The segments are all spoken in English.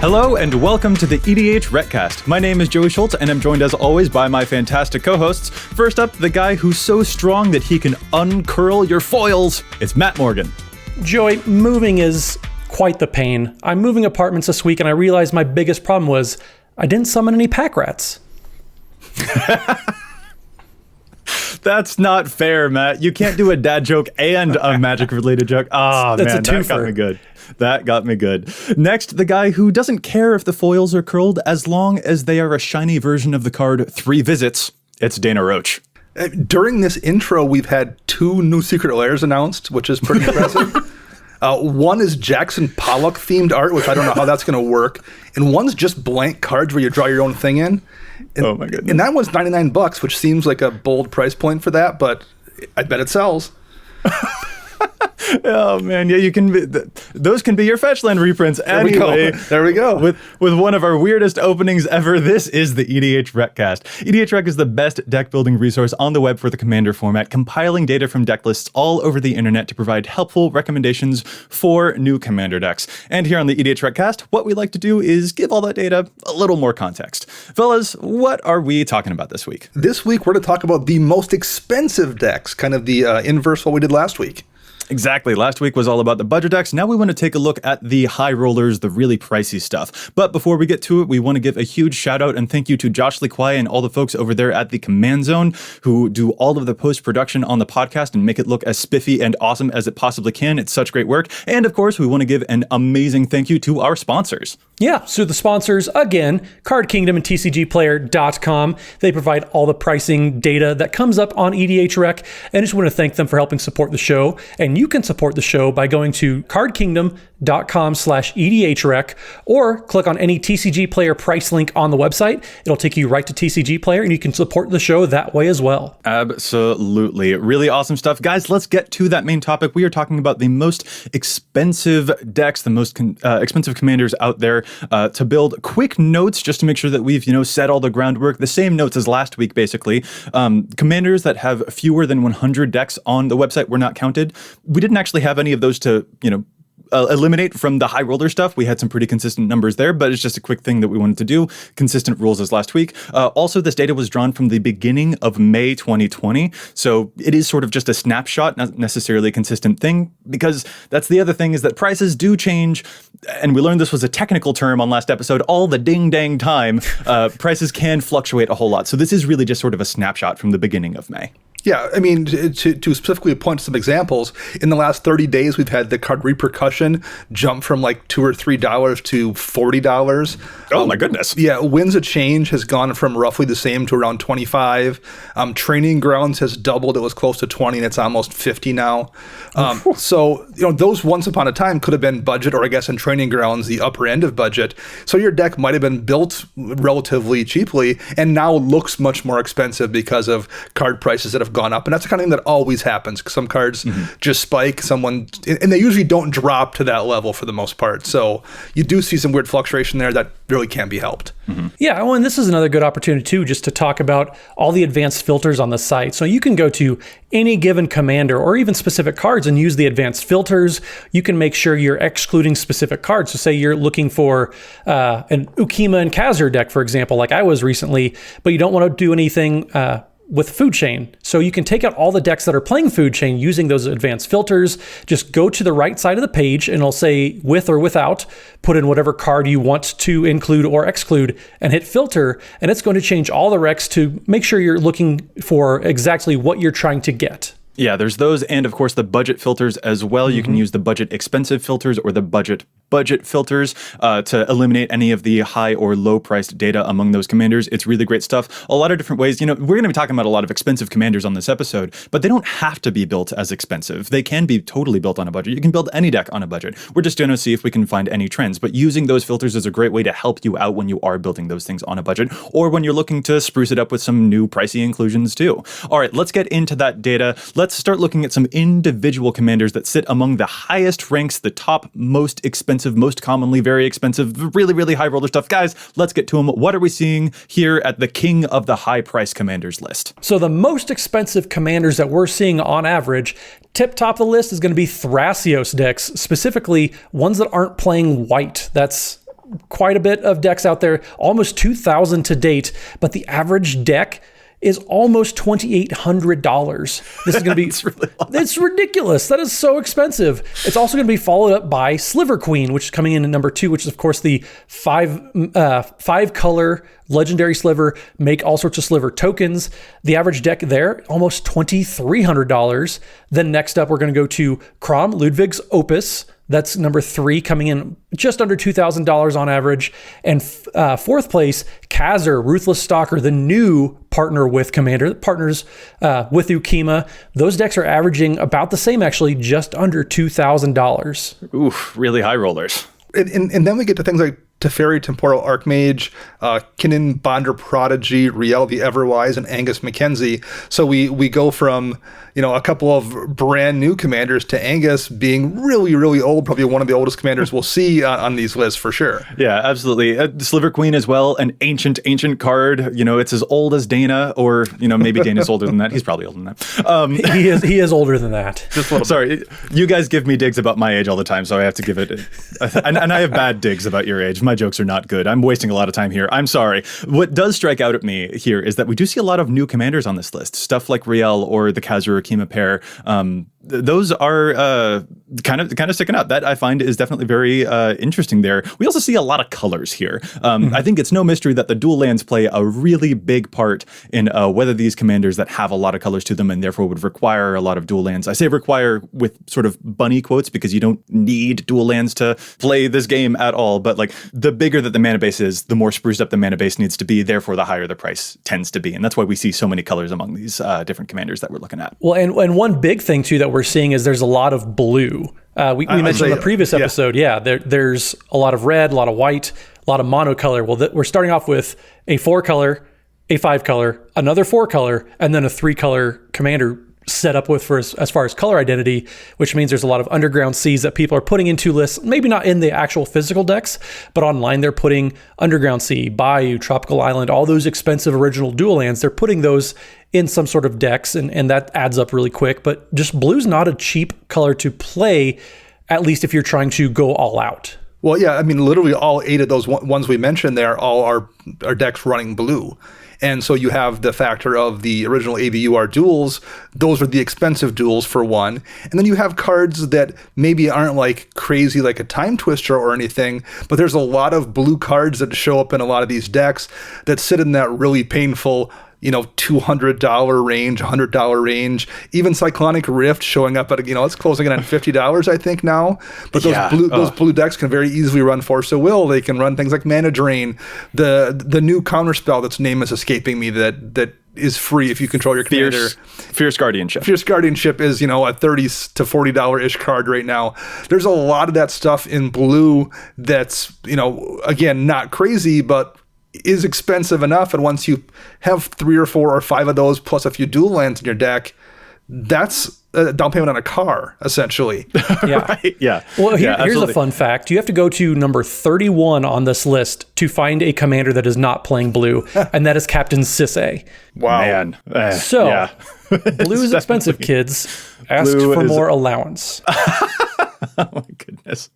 Hello and welcome to the EDHRECast. My name is Joey Schultz and I'm joined as always by my fantastic co-hosts. First up, the guy who's so strong that he can uncurl your foils. It's Matt Morgan. Joey, moving is quite the pain. I'm moving apartments this week and I realized my biggest problem was I didn't summon any pack rats. That's not fair, Matt. You can't do a dad joke and a magic-related joke. Oh, That's man, a that twofer. got me good. That got me good. Next, the guy who doesn't care if the foils are curled as long as they are a shiny version of the card 3 Visits. It's Dana Roach. During this intro, we've had 2 new Secret Lairs announced, which is pretty impressive. One is Jackson Pollock themed art, which I don't know how that's going to work. And one's just blank cards where you draw your own thing in. And, Oh my goodness. And that one's $99, which seems like a bold price point for that, but I bet it sells. Oh man, yeah, you can be, those can be your Fetchland reprints anyway. There we go. With one of our weirdest openings ever, this is the EDHRECast. EDHREC is the best deck building resource on the web for the Commander format, compiling data from deck lists all over the internet to provide helpful recommendations for new Commander decks. And here on the EDHRECast, what we like to do is give all that data a little more context. Fellas, what are we talking about this week? This week, we're going to talk about the most expensive decks, kind of the inverse of what we did last week. Exactly. Last week was all about the budget decks. Now we want to take a look at the high rollers, the really pricey stuff. But before we get to it, we want to give a huge shout out and thank you to Josh Lequai and all the folks over there at the Command Zone who do all of the post-production on the podcast and make it look as spiffy and awesome as it possibly can. It's such great work. And of course, we want to give an amazing thank you to our sponsors. Yeah, so the sponsors, again, Card Kingdom and TCGplayer.com. They provide all the pricing data that comes up on EDHREC, and I just want to thank them for helping support the show. And you can support the show by going to cardkingdom.com/EDHREC or click on any TCG Player price link on the website. It'll take you right to TCG Player, and you can support the show that way as well. Absolutely. Really awesome stuff. Guys, let's get to that main topic. We are talking about the most expensive decks, the most expensive commanders out there to build. Quick notes just to make sure that we've, set all the groundwork. The same notes as last week, basically. Commanders that have fewer than 100 decks on the website were not counted. We didn't actually have any of those to, eliminate from the high roller stuff. We had some pretty consistent numbers there, but it's just a quick thing that we wanted to do. Consistent rules as last week. Also, this data was drawn from the beginning of May 2020. So it is sort of just a snapshot, not necessarily a consistent thing, because that's the other thing is that prices do change. And we learned this was a technical term on last episode all the ding dang time. Prices can fluctuate a whole lot. So this is really just sort of a snapshot from the beginning of May. Yeah, I mean, to specifically point to some examples, in the last 30 days, we've had the card Repercussion jump from like $2 or $3 to $40. Oh my goodness. Yeah, Winds of Change has gone from roughly the same to around 25. Training Grounds has doubled. It was close to 20 and it's almost 50 now. So, those once upon a time could have been budget, or I guess in Training Grounds, the upper end of budget. So your deck might have been built relatively cheaply and now looks much more expensive because of card prices that have gone up, and that's the kind of thing that always happens. Some cards just spike, and they usually don't drop to that level for the most part. So you do see some weird fluctuation there that really can't be helped. Yeah, well, and this is another good opportunity too, just to talk about all the advanced filters on the site. So you can go to any given commander or even specific cards and use the advanced filters. You can make sure you're excluding specific cards. So say you're looking for an Ukima and Kazir deck, for example, like I was recently, but you don't want to do anything with Food Chain. So you can take out all the decks that are playing Food Chain using those advanced filters. Just go to the right side of the page and it'll say with or without, put in whatever card you want to include or exclude and hit filter. And it's going to change all the recs to make sure you're looking for exactly what you're trying to get. Yeah, there's those, and of course the budget filters as well. You can use the budget expensive filters or the budget filters to eliminate any of the high or low priced data among those commanders. It's really great stuff. A lot of different ways. We're going to be talking about a lot of expensive commanders on this episode, but they don't have to be built as expensive. They can be totally built on a budget. You can build any deck on a budget. We're just going to see if we can find any trends, but using those filters is a great way to help you out when you are building those things on a budget or when you're looking to spruce it up with some new pricey inclusions too. All right, let's get into that data. Let's start looking at some individual commanders that sit among the highest ranks, the top most expensive, most commonly very expensive, really, really high roller stuff. Guys, let's get to them. What are we seeing here at the king of the high price commanders list? So the most expensive commanders that we're seeing on average, tip top of the list is going to be Thrasios decks, specifically ones that aren't playing white. That's quite a bit of decks out there, almost 2,000 to date, but the average deck is almost $2,800. This is going to be, it's ridiculous. That is so expensive. It's also going to be followed up by Sliver Queen, which is coming in at number 2, which is of course the five color legendary sliver, make all sorts of sliver tokens. The average deck there, almost $2,300. Then next up, we're going to go to Crom Ludwig's Opus. That's number 3, coming in just under $2,000 on average. And fourth place, Kazir, Ruthless Stalker, the new partner with Commander, that partners with Ukima. Those decks are averaging about the same, actually, just under $2,000. Oof, really high rollers. And then we get to things like Teferi, Temporal Archmage, Kinnan, Bonder Prodigy, Riel the Everwise, and Angus Mackenzie. So we go from, a couple of brand new commanders to Angus being really, really old, probably one of the oldest commanders we'll see on these lists for sure. Yeah, absolutely. Sliver Queen as well, an ancient card. It's as old as Dana, or, maybe Dana's older than that. He's probably older than that. He is older than that. Just a little Sorry, you guys give me digs about my age all the time, so I have to give it. And I have bad digs about your age. My jokes are not good. I'm wasting a lot of time here. I'm sorry. What does strike out at me here is that we do see a lot of new commanders on this list. Stuff like Riel or the Kazir Ukima pair. Those are kind of sticking out. That I find is definitely very interesting there. We also see a lot of colors here. I think it's no mystery that the dual lands play a really big part in whether these commanders that have a lot of colors to them and therefore would require a lot of dual lands. I say require with sort of bunny quotes because you don't need dual lands to play this game at all. But like the bigger that the mana base is, the more spruced up the mana base needs to be. Therefore, the higher the price tends to be. And that's why we see so many colors among these different commanders that we're looking at. Well, and one big thing too that we're seeing is there's a lot of blue. We mentioned in the previous episode, there's a lot of red, a lot of white, a lot of monocolor. Well, we're starting off with a 4-color, a 5-color, another 4-color, and then a 3-color commander set up with for as far as color identity, which means there's a lot of underground seas that people are putting into lists, maybe not in the actual physical decks, but online they're putting Underground Sea, Bayou, Tropical Island, all those expensive original dual lands, they're putting those in some sort of decks, and that adds up really quick. But just blue's not a cheap color to play, at least if you're trying to go all out. Well, yeah, I mean, literally all 8 of those ones we mentioned there all are decks running blue. And so you have the factor of the original ABUR duels. Those are the expensive duels for one. And then you have cards that maybe aren't like crazy like a Time Twister or anything, but there's a lot of blue cards that show up in a lot of these decks that sit in that really painful $200 range, $100 range, even Cyclonic Rift showing up at, it's closing in on $50, I think now. But those blue decks can very easily run Force of Will. They can run things like Mana Drain. The new counterspell that's name is escaping me that is free if you control your commander. Fierce Guardianship. Fierce Guardianship is, a $30 to $40-ish card right now. There's a lot of that stuff in blue that's, again, not crazy, but is expensive enough. And once you have 3 or 4 or 5 of those plus a few dual lands in your deck, that's a down payment on a car, essentially. Yeah. Right? Yeah. Well, here's a fun fact. You have to go to number 31 on this list to find a commander that is not playing blue, and that is Captain Sisay. Wow. Man. Blue is expensive, kids. Ask for more allowance. Oh my goodness.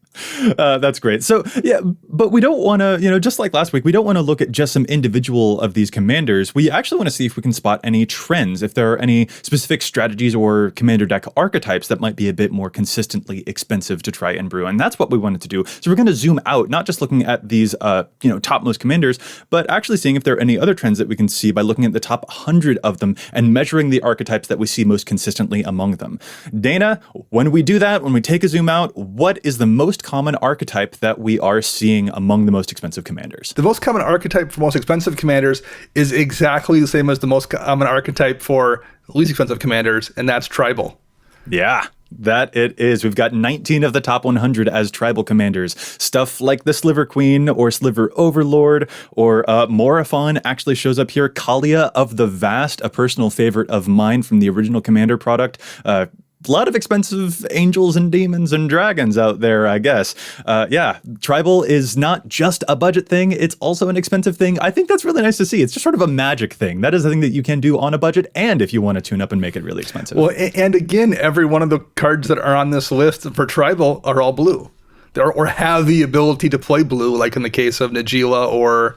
That's great. So yeah, but we don't want to, just like last week, we don't want to look at just some individual of these commanders. We actually want to see if we can spot any trends, if there are any specific strategies or commander deck archetypes that might be a bit more consistently expensive to try and brew. And that's what we wanted to do. So we're going to zoom out, not just looking at these, topmost commanders, but actually seeing if there are any other trends that we can see by looking at the top 100 of them and measuring the archetypes that we see most consistently among them. Dana, when we do that, when we take a zoom out, what is the most common archetype that we are seeing among the most expensive commanders? The most common archetype for most expensive commanders is exactly the same as the most common archetype for least expensive commanders, and that's tribal. Yeah, that it is. We've got 19 of the top 100 as tribal commanders. Stuff like the Sliver Queen or Sliver Overlord or Morophon actually shows up here. Kalia of the Vast, a personal favorite of mine from the original Commander product. A lot of expensive angels and demons and dragons out there, I guess. Tribal is not just a budget thing. It's also an expensive thing. I think that's really nice to see. It's just sort of a magic thing. That is a thing that you can do on a budget and if you want to tune up and make it really expensive. Well, and again, every one of the cards that are on this list for tribal are all blue. or have the ability to play blue, like in the case of Najeela or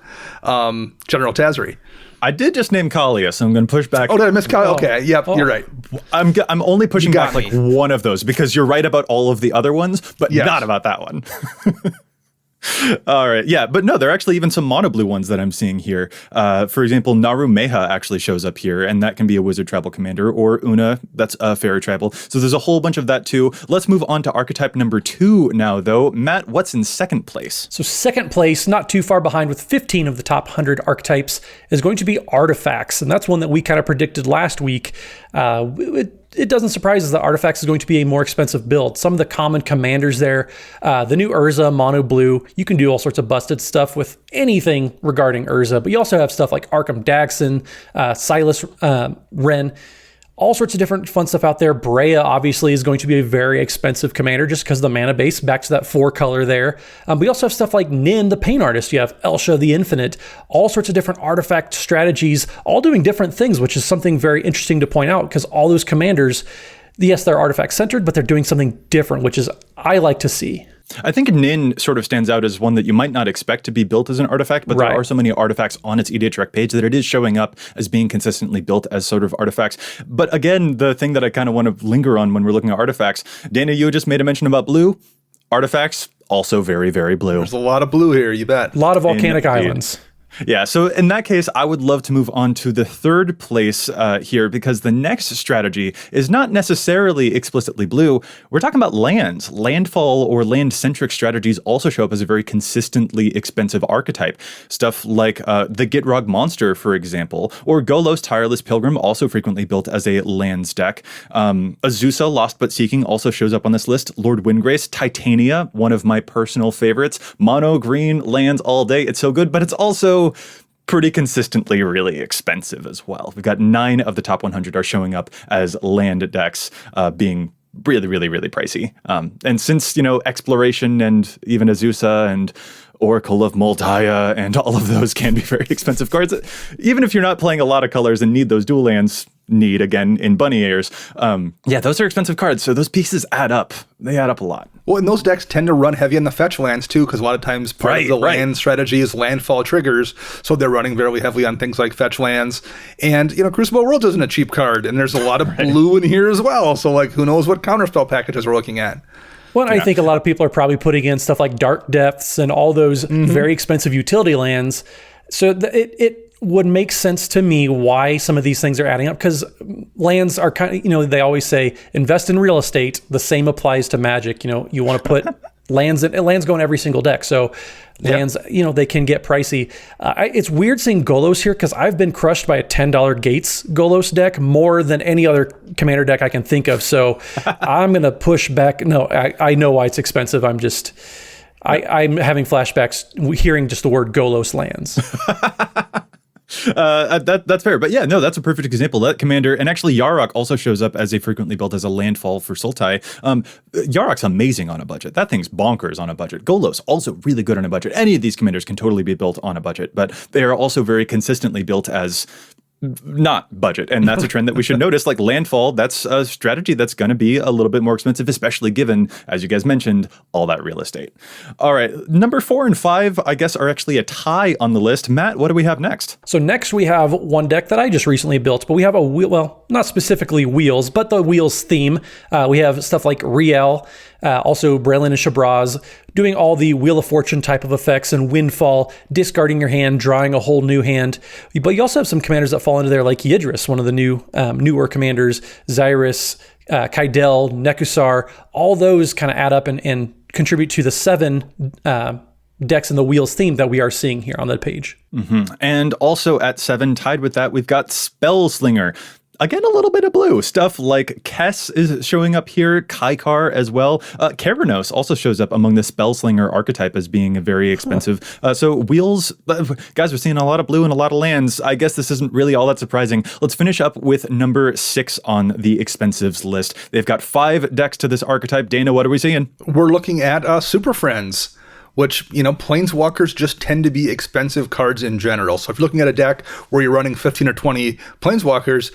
General Tazri. I did just name Kalia, so I'm going to push back. Oh, did I miss Kalia? Okay, yep, you're right. I'm only pushing back me. like one of those because you're right about all of the other ones, but Yes. not about that one. All right. Yeah. But no, there are actually even some mono blue ones that I'm seeing here. For example, Naru Meha actually shows up here, and that can be a wizard tribal commander, or Una, that's a fairy tribal. So there's a whole bunch of that too. Let's move on to archetype number 2 now, though. Matt, what's in second place? So second place, not too far behind with 15 of the top 100 archetypes, is going to be artifacts. And that's one that we kind of predicted last week. It doesn't surprise us that Artifacts is going to be a more expensive build. Some of the common commanders there, the new Urza, mono blue, you can do all sorts of busted stuff with anything regarding Urza, but you also have stuff like Arkham Daxon, Silas Wren, all sorts of different fun stuff out there. Brea obviously is going to be a very expensive commander just because of the mana base, back to that 4 color there. We also have stuff like Nin, the Pain Artist. You have Elsha, the Infinite, all sorts of different artifact strategies, all doing different things, which is something very interesting to point out because all those commanders, yes, they're artifact centered, but they're doing something different, which is I like to see. I think Nin sort of stands out as one that you might not expect to be built as an artifact, but there are so many artifacts on its EDHREC page that it is showing up as being consistently built as sort of artifacts. But again, the thing that I kind of want to linger on when we're looking at artifacts, Dana, you just made a mention about blue. Artifacts, also very, very blue. There's a lot of blue here, you bet. A lot of volcanic islands. Yeah, so in that case, I would love to move on to the third place here because the next strategy is not necessarily explicitly blue. We're talking about lands. Landfall or land-centric strategies also show up as a very consistently expensive archetype. Stuff like the Gitrog Monster, for example, or Golos Tireless Pilgrim, also frequently built as a lands deck. Azusa, Lost But Seeking, also shows up on this list. Lord Windgrace, Titania, one of my personal favorites. Mono, green, lands all day. It's so good, but it's also pretty consistently really expensive as well. We've got 9 of the top 100 are showing up as land decks, being really, really, really pricey. And since, Exploration and even Azusa and Oracle of Moldaya and all of those can be very expensive cards, even if you're not playing a lot of colors and need those dual lands, again in bunny ears. Those are expensive cards. So those pieces add up. They add up a lot. Well, and those decks tend to run heavy on the fetch lands too, because a lot of times part of the land strategy is landfall triggers. So they're running very heavily on things like fetch lands. And, Crucible Worlds isn't a cheap card. And there's a lot of blue in here as well. So who knows what counterspell packages we're looking at. Well, I think a lot of people are probably putting in stuff like Dark Depths and all those very expensive utility lands. So it would make sense to me why some of these things are adding up, because lands are kind of, they always say invest in real estate. The same applies to Magic. You want to put lands go in every single deck. So lands, they can get pricey. It's weird seeing Golos here because I've been crushed by a $10 Gates Golos deck more than any other commander deck I can think of. So I'm going to push back. No, I know why it's expensive. I'm having flashbacks hearing just the word Golos lands. That's fair, but that's a perfect example. That commander, and actually Yarok also shows up as a frequently built as a landfall for Sultai. Yarok's amazing on a budget. That thing's bonkers on a budget. Golos also really good on a budget. Any of these commanders can totally be built on a budget, but they are also very consistently built as not budget, and that's a trend that we should notice. Like landfall, that's a strategy that's going to be a little bit more expensive, especially given, as you guys mentioned, all that real estate. All right, number 4 and 5, I guess, are actually a tie on the list. Matt, what do we have next? So next we have one deck that I just recently built, but we have a wheel, well, not specifically wheels, but the wheels theme. We have stuff like Riel, also Braylon and Shabraz, doing all the Wheel of Fortune type of effects and Windfall, discarding your hand, drawing a whole new hand. But you also have some commanders that fall into there, like Yidris, one of the newer commanders, Xyrus, Kaidel, Nekusar. All those kind of add up and contribute to the 7 decks in the wheels theme that we are seeing here on the page. And also at 7, tied with that, we've got Spellslinger. Again, a little bit of blue. Stuff like Kess is showing up here, Kaikar as well. Keranos also shows up among the Spellslinger archetype as being very expensive. So wheels, guys, we're seeing a lot of blue and a lot of lands. I guess this isn't really all that surprising. Let's finish up with number 6 on the expensives list. They've got 5 decks to this archetype. Dana, what are we seeing? We're looking at Super Friends. which, Planeswalkers just tend to be expensive cards in general. So if you're looking at a deck where you're running 15 or 20 Planeswalkers,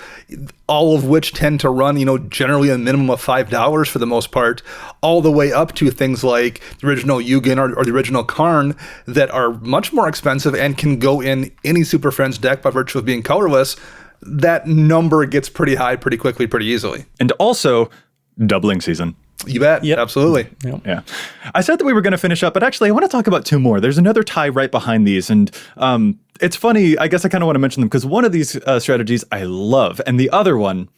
all of which tend to run, generally a minimum of $5 for the most part, all the way up to things like the original Ugin or the original Karn that are much more expensive and can go in any Super Friends deck by virtue of being colorless, that number gets pretty high pretty quickly, pretty easily. And also, doubling season. You bet. Yep. Absolutely. Yep. Yeah. I said that we were going to finish up, but actually I want to talk about two more. There's another tie right behind these. And it's funny. I guess I kind of want to mention them because one of these strategies I love and the other one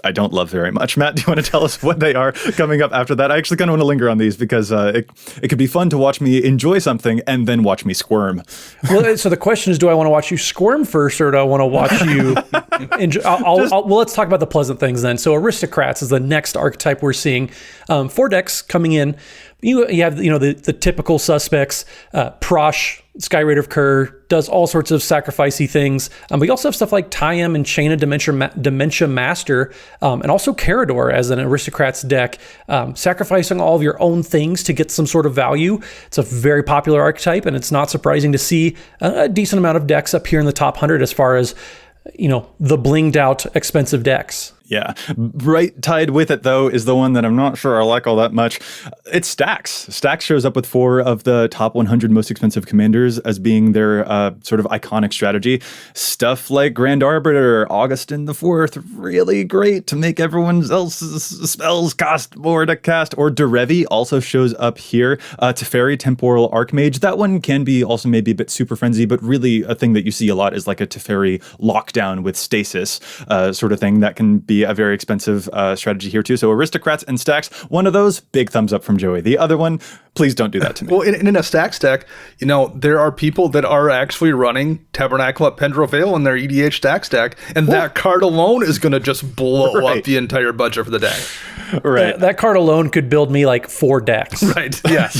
I don't love very much. Matt, do you want to tell us what they are coming up after that? I actually kind of want to linger on these because it could be fun to watch me enjoy something and then watch me squirm. Well, so the question is, do I want to watch you squirm first or do I want to watch you enjoy? Well, let's talk about the pleasant things then. So Aristocrats is the next archetype we're seeing. 4 decks coming in. You have the typical suspects. Prosh, Skyraider of Kerr, does all sorts of sacrificey things. But you also have stuff like Tayam and Chain of Dementia Master, and also Carador as an Aristocrats deck, sacrificing all of your own things to get some sort of value. It's a very popular archetype, and it's not surprising to see a decent amount of decks up here in the top 100 as far as the blinged out expensive decks. Yeah. Right tied with it, though, is the one that I'm not sure I like all that much. It's Stax. Stax shows up with 4 of the top 100 most expensive commanders as being their sort of iconic strategy. Stuff like Grand Arbiter, Augustin the Fourth, really great to make everyone else's spells cost more to cast. Or Derevi also shows up here. Teferi, Temporal Archmage. That one can be also maybe a bit super frenzy, but really a thing that you see a lot is like a Teferi lockdown with stasis sort of thing that can be a very expensive strategy here too. So Aristocrats and Stacks, one of those, big thumbs up from Joey. The other one, please don't do that to me. Well, in a Stacks deck, there are people that are actually running Tabernacle at Pendrell Vale in their EDH Stacks deck, and that card alone is going to just blow up the entire budget for the deck. Right. That card alone could build me like 4 decks. Right. Yeah.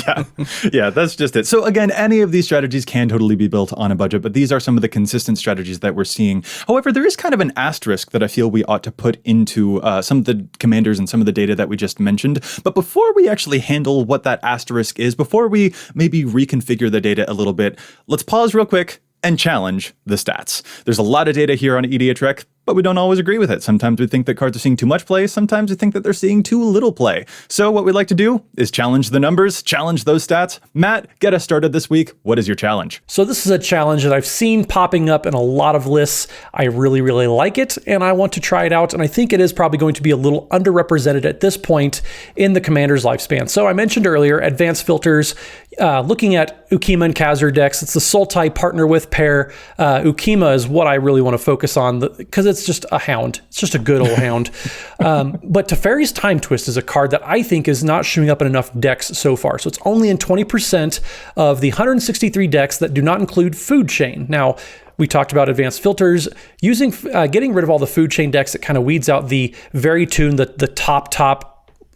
Yeah, that's just it. So again, any of these strategies can totally be built on a budget, but these are some of the consistent strategies that we're seeing. However, there is kind of an asterisk that I feel we ought to put into some of the commanders and some of the data that we just mentioned. But before we actually handle what that asterisk is, before we maybe reconfigure the data a little bit, let's pause real quick and challenge the stats. There's a lot of data here on EDHREC, but we don't always agree with it. Sometimes we think that cards are seeing too much play. Sometimes we think that they're seeing too little play. So what we like to do is challenge the numbers, challenge those stats. Matt, get us started this week. What is your challenge? So this is a challenge that I've seen popping up in a lot of lists. I really, really like it, and I want to try it out. And I think it is probably going to be a little underrepresented at this point in the Commander's lifespan. So I mentioned earlier, advanced filters, looking at Ukima and Khazur decks. It's the Sultai partner with pair. Ukima is what I really want to focus on because it's just a hound. It's just a good old hound. But Teferi's Time Twist is a card that I think is not showing up in enough decks so far. So it's only in 20% of the 163 decks that do not include Food Chain. Now, we talked about advanced filters, getting rid of all the Food Chain decks that kind of weeds out the very tuned, the top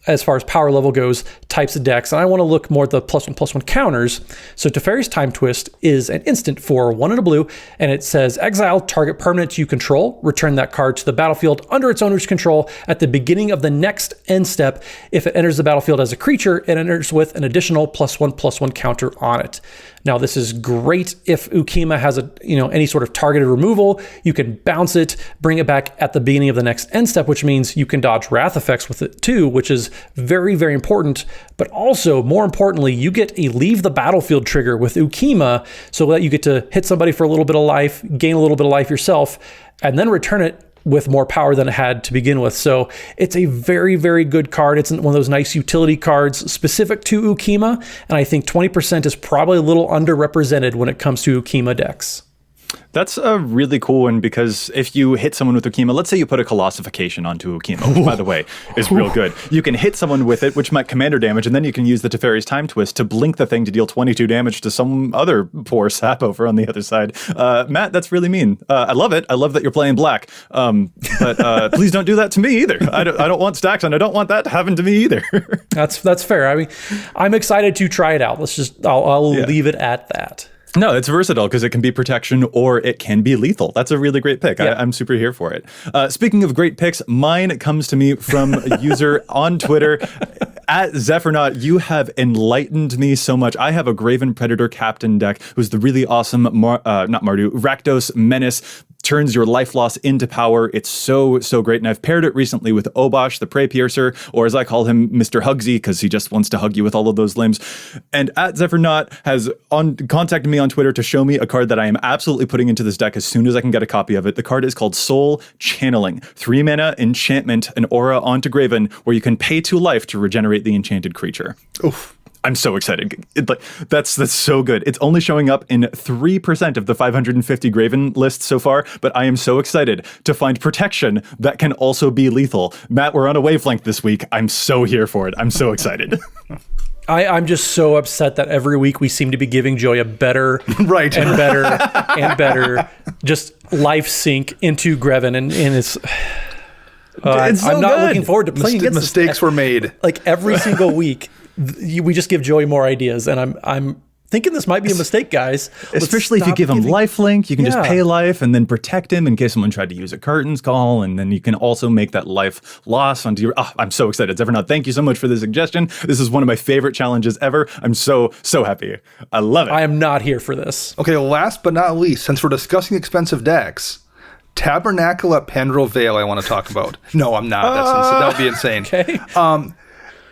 as far as power level goes, types of decks. And I want to look more at the +1/+1 counters. So Teferi's Time Twist is an instant for 1 and a blue, and it says exile target permanent you control, return that card to the battlefield under its owner's control at the beginning of the next end step. If it enters the battlefield as a creature, it enters with an additional +1/+1 counter on it. Now, this is great if Ukima has any sort of targeted removal. You can bounce it, bring it back at the beginning of the next end step, which means you can dodge wrath effects with it too, which is very, very important. But also, more importantly, you get a leave the battlefield trigger with Ukima so that you get to hit somebody for a little bit of life, gain a little bit of life yourself, and then return it with more power than it had to begin with. So it's a very, very good card. It's one of those nice utility cards specific to Ukima, and I think 20% is probably a little underrepresented when it comes to Ukima decks. That's a really cool one because if you hit someone with Ukima, let's say you put a Colossification onto Ukima, which, by the way, is real good. You can hit someone with it, which might commander damage, and then you can use the Teferi's Time Twist to blink the thing to deal 22 damage to some other poor sap over on the other side. Matt, that's really mean. I love it. I love that you're playing black. But please don't do that to me either. I don't want stacks, and I don't want that to happen to me either. That's fair. I mean, I'm excited to try it out. I'll leave it at that. No, it's versatile because it can be protection or it can be lethal. That's a really great pick. Yeah. I'm super here for it. Speaking of great picks, mine comes to me from a user on Twitter. At Zephyronaut, you have enlightened me so much. I have a Graven Predator Captain deck who's the really awesome, not Mardu, Rakdos Menace. Turns your life loss into power. It's so great. And I've paired it recently with Obosh, the Prey Piercer, or as I call him, Mr. Hugsy, because he just wants to hug you with all of those limbs. And at Zephyronaut has contacted me on Twitter to show me a card that I am absolutely putting into this deck as soon as I can get a copy of it. The card is called Soul Channeling. 3 mana enchantment, an aura onto Graven, where you can pay 2 life to regenerate the enchanted creature. Oof. I'm so excited. That's so good. It's only showing up in 3% of the 550 Graven lists so far, but I am so excited to find protection that can also be lethal. Matt, we're on a wavelength this week. I'm so here for it. I'm so excited. I'm just so upset that every week we seem to be giving Joy a better right. and better and better just life sink into Greven, and it's... It's so I'm not good. looking forward to playing against Mistakes were made. Like every single week, we just give Joey more ideas, and I'm thinking this might be a mistake, guys. Especially if you give him lifelink, you can just pay life and then protect him in case someone tried to use a curtains call, and then you can also make that life loss onto your... Oh, I'm so excited. Zephyronaut, thank you so much for the suggestion. This is one of my favorite challenges ever. I'm so happy. I love it. I am not here for this. Okay, last but not least, since we're discussing expensive decks, Tabernacle at Pendrell Vale I want to talk about. No, I'm not. That would be insane. Okay.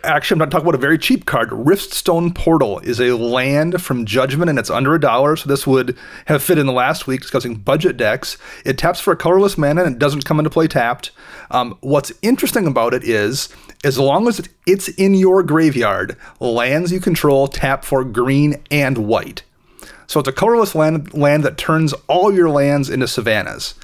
Actually, I'm not talking about a very cheap card. Riftstone Portal is a land from Judgment, and it's under $1, so this would have fit in the last week discussing budget decks. It taps for a colorless mana, and it doesn't come into play tapped. What's interesting about it is, as long as it's in your graveyard, lands you control tap for green and white. So it's a colorless land that turns all your lands into savannas.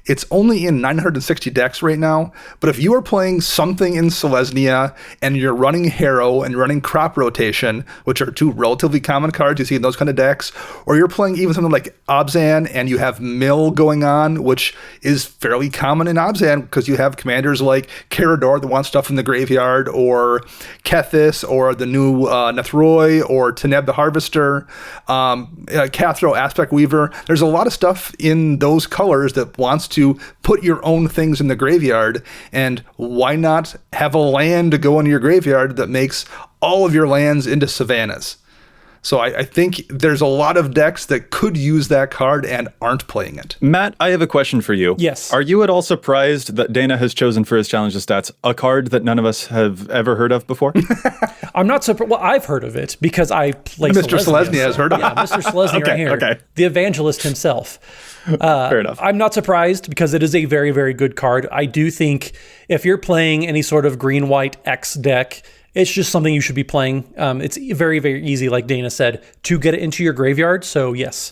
It's only in 960 decks right now, but if you are playing something in Selesnya and you're running Harrow and running Crop Rotation, which are 2 relatively common cards you see in those kind of decks, or you're playing even something like Obzan and you have Mill going on, which is fairly common in Obzan because you have commanders like Carador that want stuff in the graveyard, or Kethis, or the new Nethroi, or Teneb the Harvester, Cathro Aspect Weaver. There's a lot of stuff in those colors that wants to put your own things in the graveyard, and why not have a land to go into your graveyard that makes all of your lands into savannas? So I think there's a lot of decks that could use that card and aren't playing it. Matt, I have a question for you. Yes. Are you at all surprised that Dana has chosen for his Challenge of Stats a card that none of us have ever heard of before? I'm not surprised. Well, I've heard of it because I play Mr. Selesnya has heard of it. Yeah, Mr. Selesnya right here. Okay. The evangelist himself. Fair enough. I'm not surprised because it is a very, very good card. I do think if you're playing any sort of green-white X deck, it's just something you should be playing. It's very, very easy, like Dana said, to get it into your graveyard. So yes,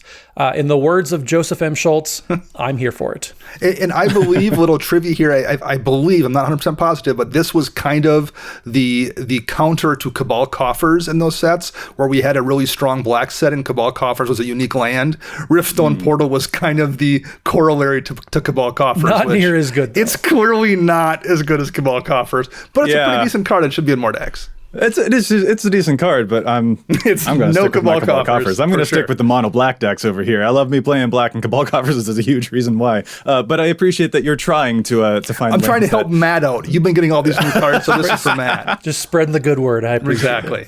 in the words of Joseph M. Schultz, I'm here for it. And I believe, little trivia here, I believe, I'm not 100% positive, but this was kind of the counter to Cabal Coffers in those sets, where we had a really strong black set and Cabal Coffers was a unique land. Riftstone Portal was kind of the corollary to Cabal Coffers. Not near as good, though. It's clearly not as good as Cabal Coffers, but it's a pretty decent card and should be in more decks. It's a decent card, but I'm going to stick with my Cabal Coffers. I'm going to stick with the mono black decks over here. I love me playing black, and Cabal Coffers is a huge reason why. But I appreciate that you're trying to find. I'm trying to help Matt out. You've been getting all these new cards, so this is for Matt. Just spreading the good word. I appreciate it.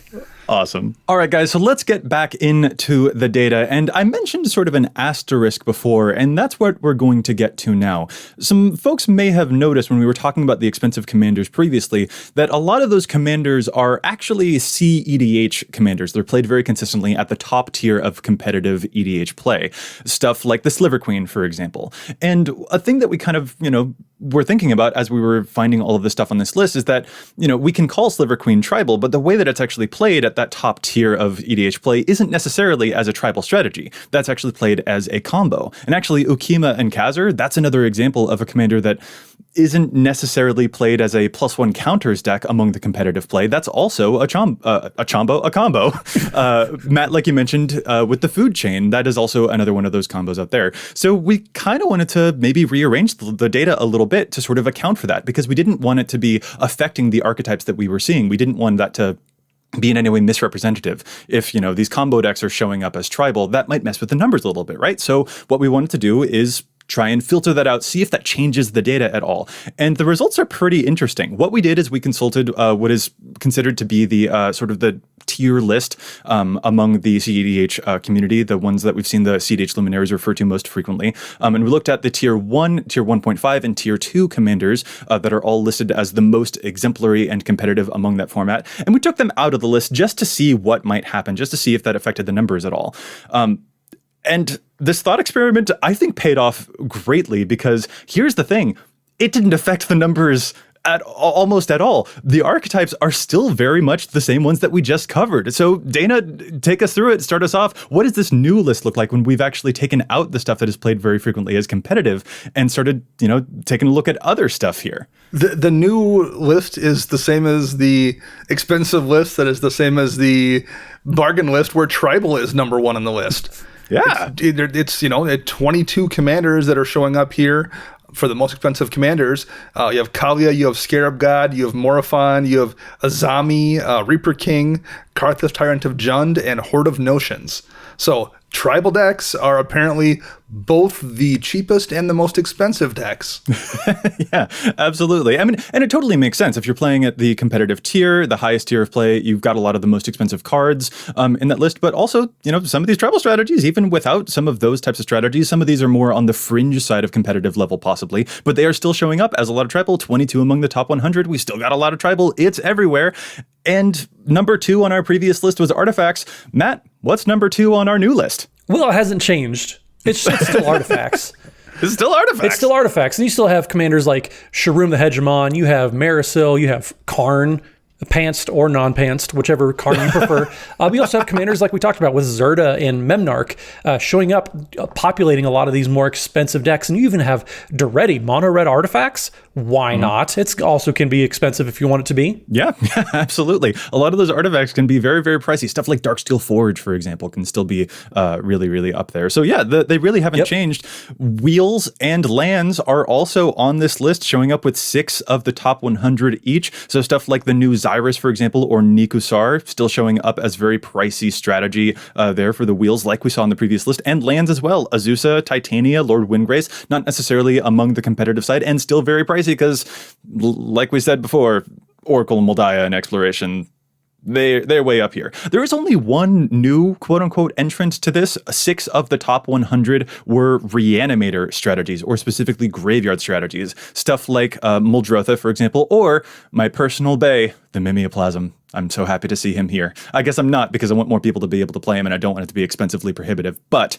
Awesome. All right, guys, so let's get back into the data. And I mentioned sort of an asterisk before, and that's what we're going to get to now. Some folks may have noticed when we were talking about the expensive commanders previously that a lot of those commanders are actually CEDH commanders. They're played very consistently at the top tier of competitive EDH play. Stuff like the Sliver Queen, for example. And a thing that we kind of, were thinking about as we were finding all of this stuff on this list is that, we can call Sliver Queen tribal, but the way that it's actually played at that top tier of EDH play isn't necessarily as a tribal strategy. That's actually played as a combo. And actually, Ukima and Khazar, that's another example of a commander that isn't necessarily played as a +1 counters deck among the competitive play. That's also a combo. Matt, like you mentioned, with the food chain, that is also another one of those combos out there. So we kind of wanted to maybe rearrange the data a little bit to sort of account for that, because we didn't want it to be affecting the archetypes that we were seeing. We didn't want that to be in any way misrepresentative. If, these combo decks are showing up as tribal, that might mess with the numbers a little bit, right? So what we wanted to do is try and filter that out, see if that changes the data at all. And the results are pretty interesting. What we did is we consulted what is considered to be the sort of the tier list among the CEDH community, the ones that we've seen the CEDH luminaries refer to most frequently. And we looked at the tier 1, tier 1.5, and tier 2 commanders that are all listed as the most exemplary and competitive among that format. And we took them out of the list just to see what might happen, just to see if that affected the numbers at all. And this thought experiment, I think, paid off greatly, because here's the thing. It didn't affect the numbers almost at all. The archetypes are still very much the same ones that we just covered. So Dana, take us through it. Start us off. What does this new list look like when we've actually taken out the stuff that is played very frequently as competitive and started, taking a look at other stuff here? The new list is the same as the expensive list, that is the same as the bargain list, where tribal is number one on the list. Yeah. It's 22 commanders that are showing up here. For the most expensive commanders, you have Kalia, you have Scarab God, you have Morophon, you have Azami, Reaper King, Karthus Tyrant of Jund, and Horde of Notions. So tribal decks are apparently both the cheapest and the most expensive decks. Yeah, absolutely. I mean, and it totally makes sense. If you're playing at the competitive tier, the highest tier of play, you've got a lot of the most expensive cards in that list. But also, some of these tribal strategies, even without some of those types of strategies, some of these are more on the fringe side of competitive level possibly, but they are still showing up as a lot of tribal. 22 among the top 100. We still got a lot of tribal. It's everywhere. And number 2 on our previous list was artifacts. Matt, what's number 2 on our new list? Well, it hasn't changed. It's still artifacts. It's still artifacts. It's still artifacts. And you still have commanders like Sharum the Hegemon, you have Marisil, you have Karn, pantsed or non-pantsed, whichever Karn you prefer. We also have commanders like we talked about with Zerda and Memnarch showing up, populating a lot of these more expensive decks. And you even have Duretti, mono red artifacts. Why not? It's also can be expensive if you want it to be. Yeah, absolutely. A lot of those artifacts can be very, very pricey. Stuff like Darksteel Forge, for example, can still be really, really up there. So yeah, they really haven't changed. Wheels and lands are also on this list, showing up with 6 of the top 100 each. So stuff like the new Xyrus, for example, or Nikusar, still showing up as very pricey strategy there for the wheels, like we saw on the previous list, and lands as well. Azusa, Titania, Lord Windgrace, not necessarily among the competitive side, and still very pricey because, like we said before, Oracle and Moldiah and Exploration, they're way up here. There is only one new quote-unquote entrant to this. 6 of the top 100 were reanimator strategies, or specifically graveyard strategies. Stuff like Muldrotha, for example, or my personal bay, the Mimeoplasm. I'm so happy to see him here. I guess I'm not, because I want more people to be able to play him, and I don't want it to be expensively prohibitive. But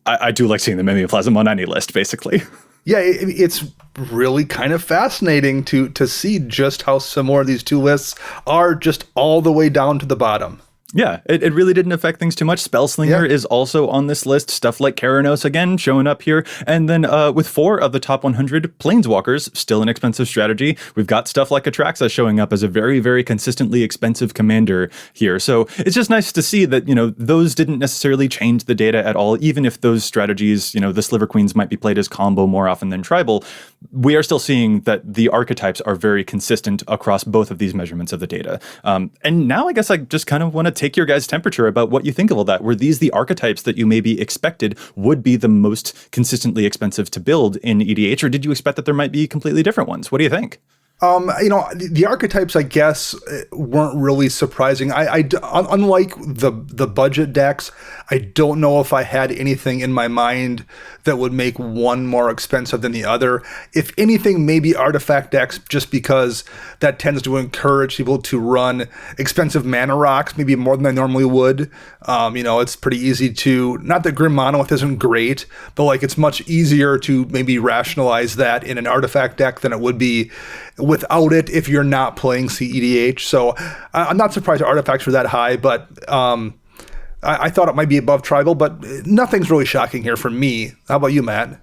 I do like seeing the Mimeoplasm on any list, basically. Yeah, it's really kind of fascinating to see just how similar these two lists are, just all the way down to the bottom. Yeah, it really didn't affect things too much. Spellslinger is also on this list. Stuff like Keranos, again, showing up here. And then with 4 of the top 100, Planeswalkers, still an expensive strategy. We've got stuff like Atraxa showing up as a very, very consistently expensive commander here. So it's just nice to see that, those didn't necessarily change the data at all. Even if those strategies, the Sliver Queens might be played as combo more often than tribal, we are still seeing that the archetypes are very consistent across both of these measurements of the data. And now I guess I just kind of want to take your guys' temperature about what you think of all that. Were these the archetypes that you maybe expected would be the most consistently expensive to build in EDH, or did you expect that there might be completely different ones? What do you think? The archetypes, I guess, weren't really surprising. Unlike the budget decks, I don't know if I had anything in my mind that would make one more expensive than the other. If anything, maybe artifact decks, just because that tends to encourage people to run expensive mana rocks, maybe more than they normally would. It's pretty easy to, not that Grim Monolith isn't great, but it's much easier to maybe rationalize that in an artifact deck than it would be without it if you're not playing CEDH. So I'm not surprised artifacts were that high, but I thought it might be above tribal, but nothing's really shocking here for me. How about you, Matt?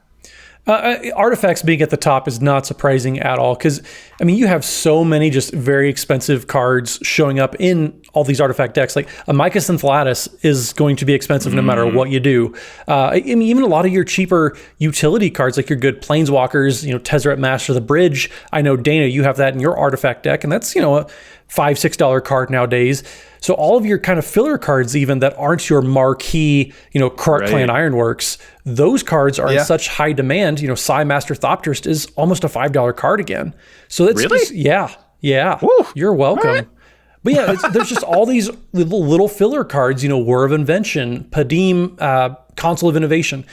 Artifacts being at the top is not surprising at all, because you have so many just very expensive cards showing up in all these artifact decks. Like a Mycos Enthalatus is going to be expensive no matter what you do. I mean, even a lot of your cheaper utility cards, like your good Planeswalkers, Tezzeret Master of the Bridge. I know, Dana, you have that in your artifact deck, and that's, a $5-6 card nowadays. So all of your kind of filler cards, even that aren't your marquee, Krark Clan Ironworks, those cards are in such high demand. Psy Master Thopterist is almost a $5 card again. So that's really? Yeah. Woo. You're welcome. Right. But yeah, there's just all these little filler cards, War of Invention, Padim, Console of Innovation.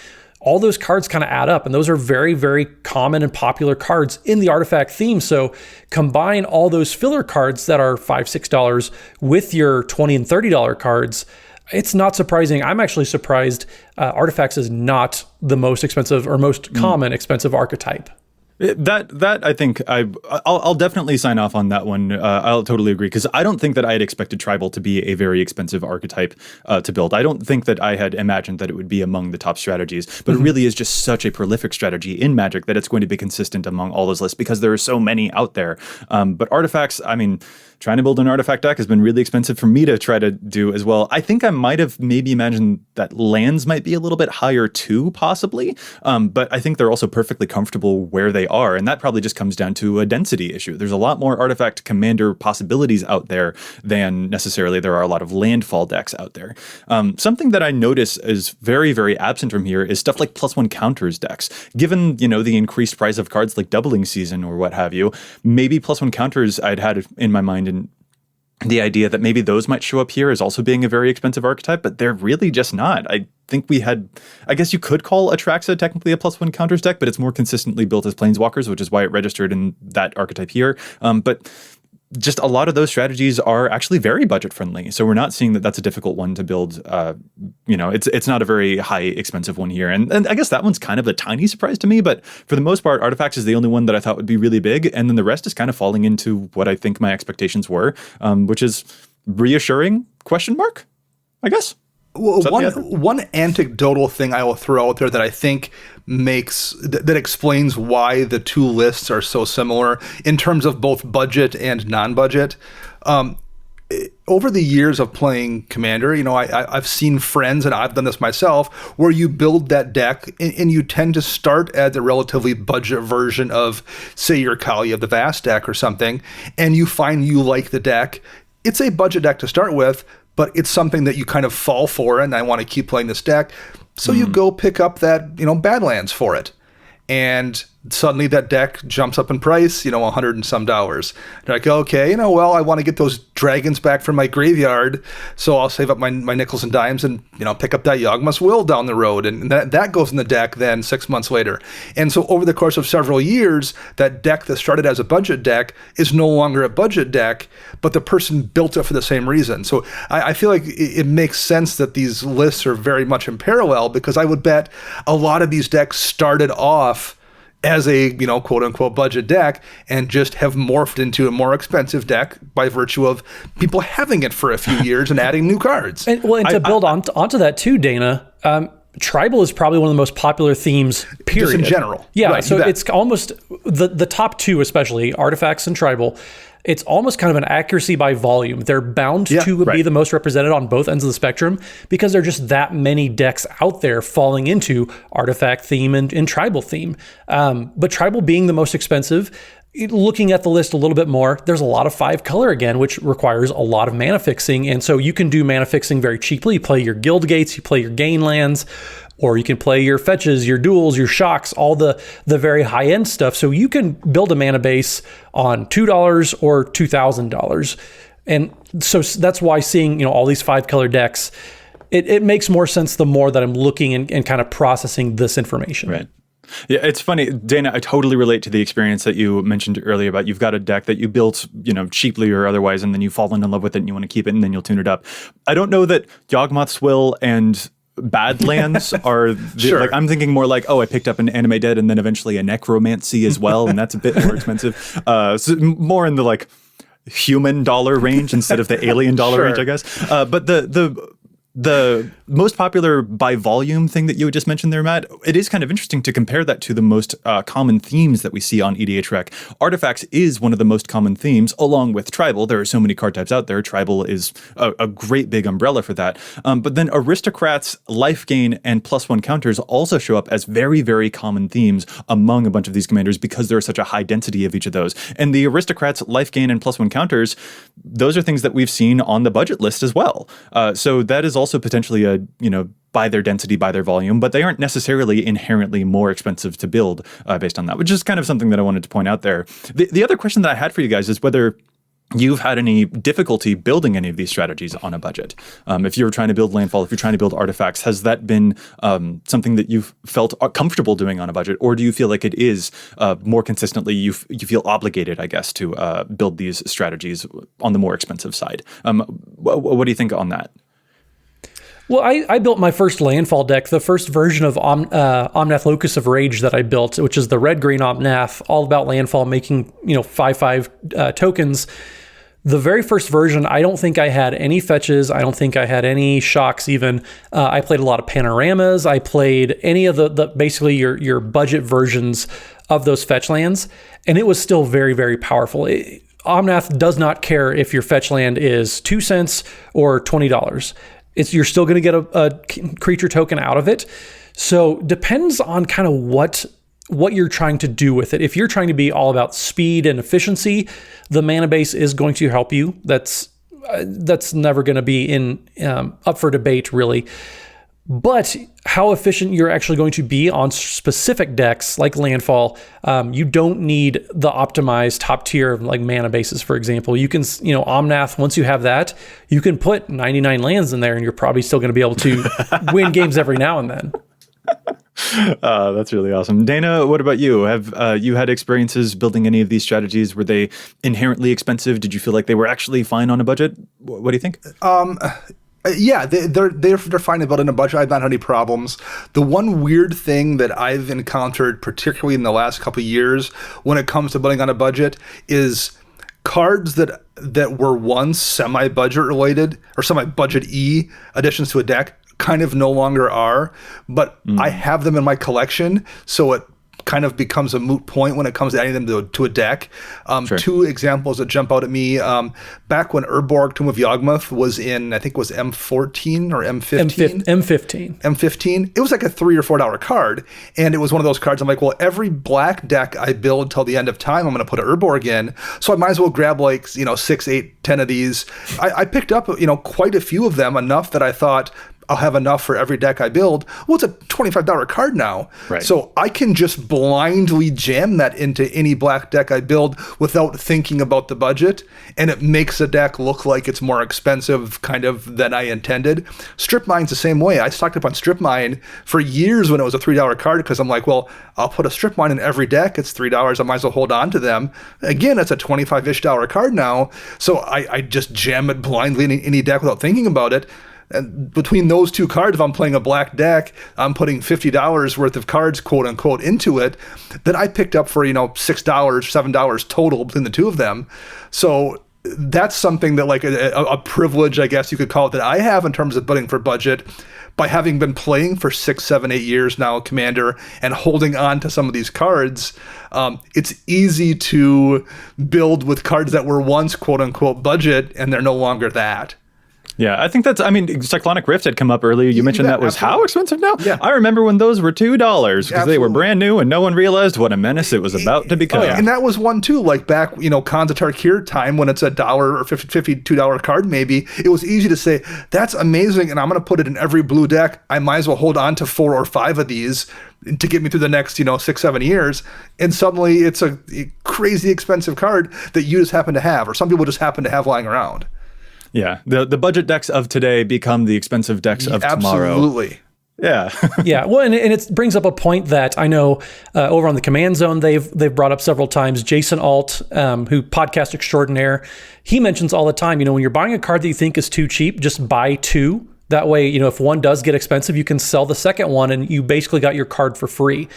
All those cards kind of add up, and those are very, very common and popular cards in the artifact theme. So combine all those filler cards that are $5-6 with your $20 and $30 cards. It's not surprising. I'm actually surprised Artifacts is not the most expensive or most common expensive archetype. That I think I'll definitely sign off on that one. I'll totally agree, because I don't think that I had expected Tribal to be a very expensive archetype to build. I don't think that I had imagined that it would be among the top strategies, but it really is just such a prolific strategy in Magic that it's going to be consistent among all those lists because there are so many out there. But Artifacts, I mean, trying to build an artifact deck has been really expensive for me to try to do as well. I think I might have maybe imagined that lands might be a little bit higher too, possibly. But I think they're also perfectly comfortable where they are. And that probably just comes down to a density issue. There's a lot more artifact commander possibilities out there than necessarily there are a lot of landfall decks out there. Something that I notice is very, very absent from here is stuff like +1 counters decks. Given, the increased price of cards like Doubling Season or what have you, maybe +1 counters I'd had in my mind, and the idea that maybe those might show up here as also being a very expensive archetype, but they're really just not. I think I guess you could call Atraxa technically a +1 counters deck, but it's more consistently built as Planeswalkers, which is why it registered in that archetype here. But just a lot of those strategies are actually very budget friendly. So we're not seeing that that's a difficult one to build. It's not a very high expensive one here. And I guess that one's kind of a tiny surprise to me, but for the most part, Artifacts is the only one that I thought would be really big. And then the rest is kind of falling into what I think my expectations were, which is reassuring ? I guess. Well, one anecdotal thing I will throw out there that I think that explains why the two lists are so similar in terms of both budget and non-budget. Over the years of playing Commander, I've seen friends, and I've done this myself, where you build that deck and you tend to start at the relatively budget version of, say, your Kali of the Vast deck or something, and you find you like the deck. It's a budget deck to start with, but it's something that you kind of fall for, and I want to keep playing this deck. So you go pick up that, Badlands for it. And suddenly that deck jumps up in price, $100 and some. You're like, okay, I want to get those dragons back from my graveyard, so I'll save up my nickels and dimes and, pick up that Yawgmoth's Will down the road. And that goes in the deck then 6 months later. And so over the course of several years, that deck that started as a budget deck is no longer a budget deck, but the person built it for the same reason. So I feel like it makes sense that these lists are very much in parallel, because I would bet a lot of these decks started off as a, quote unquote budget deck and just have morphed into a more expensive deck by virtue of people having it for a few years and adding new cards. And to build onto that too, Dana, Tribal is probably one of the most popular themes, period. Just in general. Yeah, right, so it's almost, the top two especially, Artifacts and Tribal, it's almost kind of an accuracy by volume. They're bound to be the most represented on both ends of the spectrum because there are just that many decks out there falling into Artifact theme and Tribal theme. But Tribal being the most expensive, looking at the list a little bit more, there's a lot of 5-color again, which requires a lot of mana fixing. And so you can do mana fixing very cheaply. You play your Guild Gates, you play your Gain lands, or you can play your fetches, your duels, your shocks, all the very high-end stuff. So you can build a mana base on $2 or $2,000. And so that's why seeing all these 5-color decks, it makes more sense the more that I'm looking and kind of processing this information. Right. Yeah, it's funny, Dana, I totally relate to the experience that you mentioned earlier about you've got a deck that you built, cheaply or otherwise, and then you fall in love with it and you want to keep it and then you'll tune it up. I don't know that Yawgmoth's Will and Badlands are sure. I'm thinking more like, I picked up an Anime Dead and then eventually a Necromancy as well, and that's a bit more expensive. So more in the human dollar range instead of the alien dollar range, I guess. But the most popular by volume thing that you had just mentioned there, Matt, it is kind of interesting to compare that to the most common themes that we see on EDHREC. Artifacts is one of the most common themes, along with Tribal. There are so many card types out there. Tribal is a great big umbrella for that. But then Aristocrats, Life Gain, and +1 counters also show up as very, very common themes among a bunch of these commanders because there's such a high density of each of those. And the Aristocrats, Life Gain, and +1 counters, those are things that we've seen on the budget list as well. So that is also potentially a, by their density, by their volume, but they aren't necessarily inherently more expensive to build based on that, which is kind of something that I wanted to point out there. The other question that I had for you guys is whether you've had any difficulty building any of these strategies on a budget. If you're trying to build landfall, if you're trying to build artifacts, has that been something that you've felt comfortable doing on a budget? Or do you feel like it is more consistently, you feel obligated, I guess, to build these strategies on the more expensive side? What do you think on that? Well, I built my first landfall deck, the first version of Omnath Locus of Rage that I built, which is the red-green Omnath, all about landfall, making 5/5 tokens. The very first version, I don't think I had any fetches. I don't think I had any shocks even. I played a lot of panoramas. I played any of the basically your budget versions of those fetch lands, and it was still very, very powerful. Omnath does not care if your fetch land is 2 cents or $20. You're still going to get a creature token out of it. So depends on kind of what you're trying to do with it. If you're trying to be all about speed and efficiency, the mana base is going to help you. That's never going to be up for debate, really. But how efficient you're actually going to be on specific decks like landfall, you don't need the optimized top tier like mana bases, for example. You can, Omnath, once you have that, you can put 99 lands in there and you're probably still going to be able to win games every now and then. That's really awesome. Dana, what about you? Have you had experiences building any of these strategies? Were they inherently expensive? Did you feel like they were actually fine on a budget? What do you think? Yeah, they're fine about it in a budget. I've not had any problems. The one weird thing that I've encountered, particularly in the last couple of years, when it comes to building on a budget, is cards that were once semi-budget related or semi-budget-y additions to a deck kind of no longer are. But I have them in my collection, so it kind of becomes a moot point when it comes to adding them to a deck. Sure. Two examples that jump out at me. Back when Urborg, Tomb of Yawgmoth was in, I think it was M14 or M15? M15. It was like a $3 or $4 card. And it was one of those cards I'm like, well, every black deck I build till the end of time, I'm going to put an Urborg in. So I might as well grab 6, 8, 10 of these. I picked up, quite a few of them, enough that I thought, I'll have enough for every deck I build. Well, it's a $25 card now. Right. So I can just blindly jam that into any black deck I build without thinking about the budget. And it makes a deck look like it's more expensive kind of than I intended. Strip Mine's the same way. I stocked up on Strip Mine for years when it was a $3 card because I'm like, well, I'll put a Strip Mine in every deck. It's $3. I might as well hold on to them. Again, it's a $25-ish card now. So I just jam it blindly in any deck without thinking about it. And between those two cards, if I'm playing a black deck, I'm putting $50 worth of cards, quote unquote, into it that I picked up for, $6, $7 total between the two of them. So that's something that like a privilege, I guess you could call it, that I have in terms of building for budget by having been playing for 6, 7, 8 years now, Commander, and holding on to some of these cards. It's easy to build with cards that were once, quote unquote, budget, and they're no longer that. Yeah, I think Cyclonic Rift had come up earlier. You mentioned that was absolutely. How expensive now? Yeah. I remember when those were $2 because they were brand new and no one realized what a menace it was about to become. Oh, yeah. And that was one too, like back, Khans of Tarkir time when it's $1 or $52 card maybe. It was easy to say, that's amazing and I'm going to put it in every blue deck. I might as well hold on to 4 or 5 of these to get me through the next, 6, 7 years. And suddenly it's a crazy expensive card that you just happen to have, or some people just happen to have lying around. Yeah, the budget decks of today become the expensive decks of tomorrow. Absolutely. Yeah. Yeah. Well, and it brings up a point that I know over on the Command Zone they've brought up several times. Jason Alt, who podcast extraordinaire, he mentions all the time, when you're buying a card that you think is too cheap, just buy 2. That way, if one does get expensive, you can sell the second one and you basically got your card for free.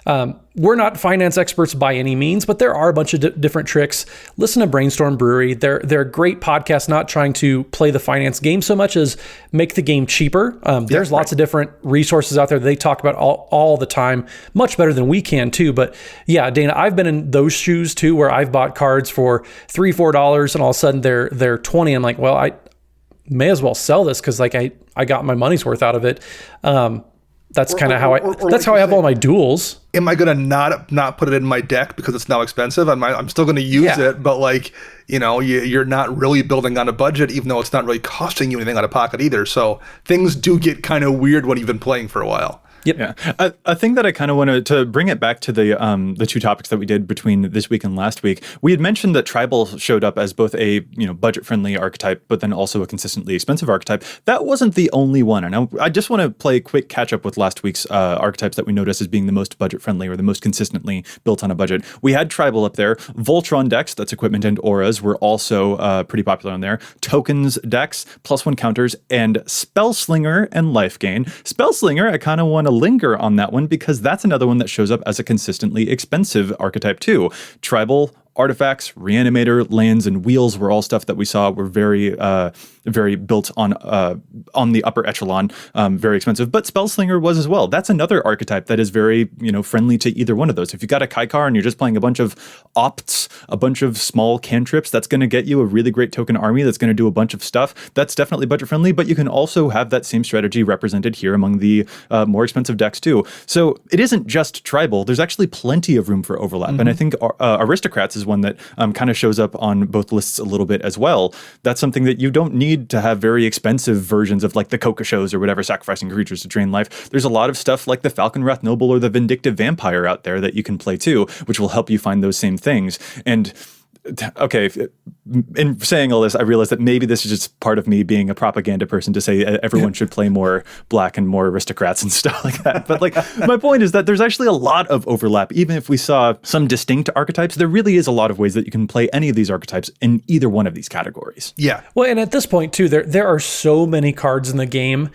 We're not finance experts by any means, but there are a bunch of different tricks. Listen to Brainstorm Brewery. They're a great podcast, not trying to play the finance game so much as make the game cheaper. There's lots of different resources out there that they talk about all the time, much better than we can too. But yeah, Dana, I've been in those shoes too, where I've bought cards for $3-4 and all of a sudden they're 20. I'm like, well, I may as well sell this because like I got my money's worth out of it. That's kind of how I have all my duels. Am I going to not put it in my deck because it's now expensive? I'm still going to use it, but like, you're not really building on a budget, even though it's not really costing you anything out of pocket either. So things do get kind of weird when you've been playing for a while. Yep. Yeah. A thing that I kind of wanted to bring it back to the two topics that we did between this week and last week. We had mentioned that Tribal showed up as both a budget-friendly archetype, but then also a consistently expensive archetype. That wasn't the only one. And I just want to play a quick catch-up with last week's archetypes that we noticed as being the most budget-friendly or the most consistently built on a budget. We had Tribal up there. Voltron decks, that's equipment and auras, were also pretty popular on there. Tokens decks, +1 counters, and Spellslinger and Life Gain. Spellslinger, I kind of want to linger on that one because that's another one that shows up as a consistently expensive archetype too. Tribal, artifacts, reanimator, lands, and wheels were all stuff that we saw were very built on the upper echelon, very expensive. But Spellslinger was as well. That's another archetype that is very friendly to either one of those. If you got a Kaikar and you're just playing a bunch of opts, a bunch of small cantrips, that's going to get you a really great token army that's going to do a bunch of stuff. That's definitely budget friendly. But you can also have that same strategy represented here among the more expensive decks too. So it isn't just Tribal. There's actually plenty of room for overlap, and I think Aristocrats is one that kind of shows up on both lists a little bit as well. That's something that you don't need to have very expensive versions of like the Coca shows or whatever, sacrificing creatures to drain life. There's a lot of stuff like the Falconwrath Noble or the Vindictive Vampire out there that you can play too, which will help you find those same things. And okay, in saying all this, I realize that maybe this is just part of me being a propaganda person to say everyone should play more black and more aristocrats and stuff like that. But like, my point is that there's actually a lot of overlap. Even if we saw some distinct archetypes, there really is a lot of ways that you can play any of these archetypes in either one of these categories. Yeah. Well, and at this point too, there are so many cards in the game.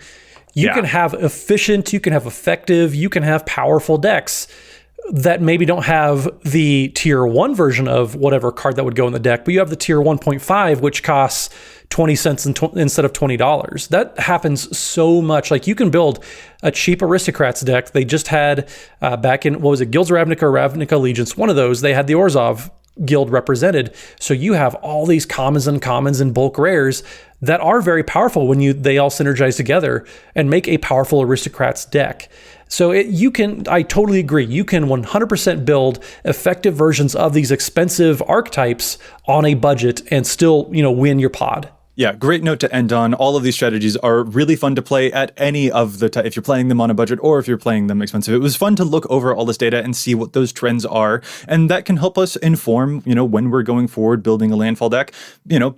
You can have efficient, you can have effective, you can have powerful decks that maybe don't have the tier 1 version of whatever card that would go in the deck, but you have the tier 1.5, which costs 20 cents instead of $20. That happens so much. Like you can build a cheap Aristocrats deck. They just had back in, Guilds of Ravnica or Ravnica Allegiance, one of those, they had the Orzhov guild represented. So you have all these commons and bulk rares that are very powerful when they all synergize together and make a powerful Aristocrats deck. So I totally agree. You can 100% build effective versions of these expensive archetypes on a budget and still, win your pod. Yeah, great note to end on. All of these strategies are really fun to play at any of the if you're playing them on a budget or if you're playing them expensive. It was fun to look over all this data and see what those trends are, and that can help us inform, when we're going forward building a landfall deck,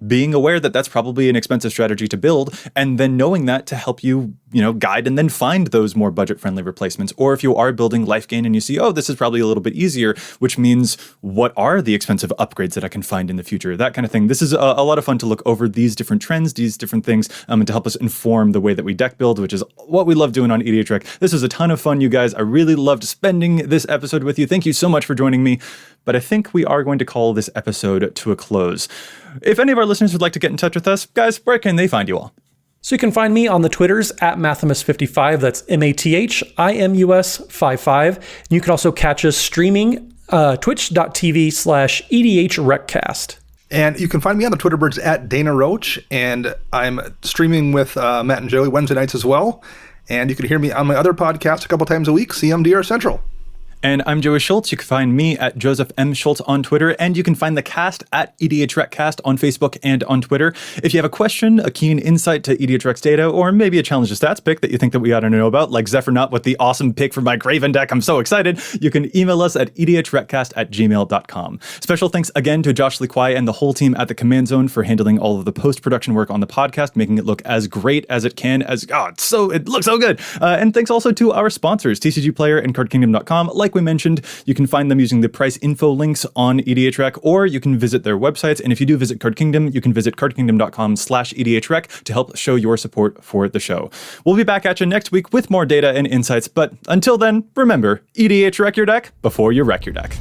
being aware that that's probably an expensive strategy to build, and then knowing that to help you, guide and then find those more budget-friendly replacements. Or if you are building life gain and you see, this is probably a little bit easier, which means what are the expensive upgrades that I can find in the future? That kind of thing. This is a lot of fun to look over these different trends, these different things, and to help us inform the way that we deck build, which is what we love doing on EDHREC. This was a ton of fun, you guys. I really loved spending this episode with you. Thank you so much for joining me. But I think we are going to call this episode to a close. If any of our listeners would like to get in touch with us, guys, where can they find you all? So you can find me on the Twitters at Mathimus55. That's MATHIMUS55. You can also catch us streaming twitch.tv/EDHRECast. And you can find me on the Twitter birds at Dana Roach, and I'm streaming with Matt and Joey Wednesday nights as well. And you can hear me on my other podcast a couple times a week, CMDR Central. And I'm Joey Schultz. You can find me at Joseph M. Schultz on Twitter, and you can find the cast at EDHRECast on Facebook and on Twitter. If you have a question, a keen insight to EDHREC's data, or maybe a challenge to stats pick that you think that we ought to know about, like Zephyr with the awesome pick for my Graven deck, I'm so excited, you can email us at edhrecast@gmail.com. Special thanks again to Josh Lee-Kwai and the whole team at the Command Zone for handling all of the post-production work on the podcast, making it look as great as it can, it looks so good. And thanks also to our sponsors, TCG Player and CardKingdom.com. Like like we mentioned, you can find them using the price info links on EDHREC, or you can visit their websites. And if you do visit Card Kingdom, you can visit cardkingdom.com/EDHREC to help show your support for the show. We'll be back at you next week with more data and insights. But until then, remember, EDHREC your deck before you wreck your deck.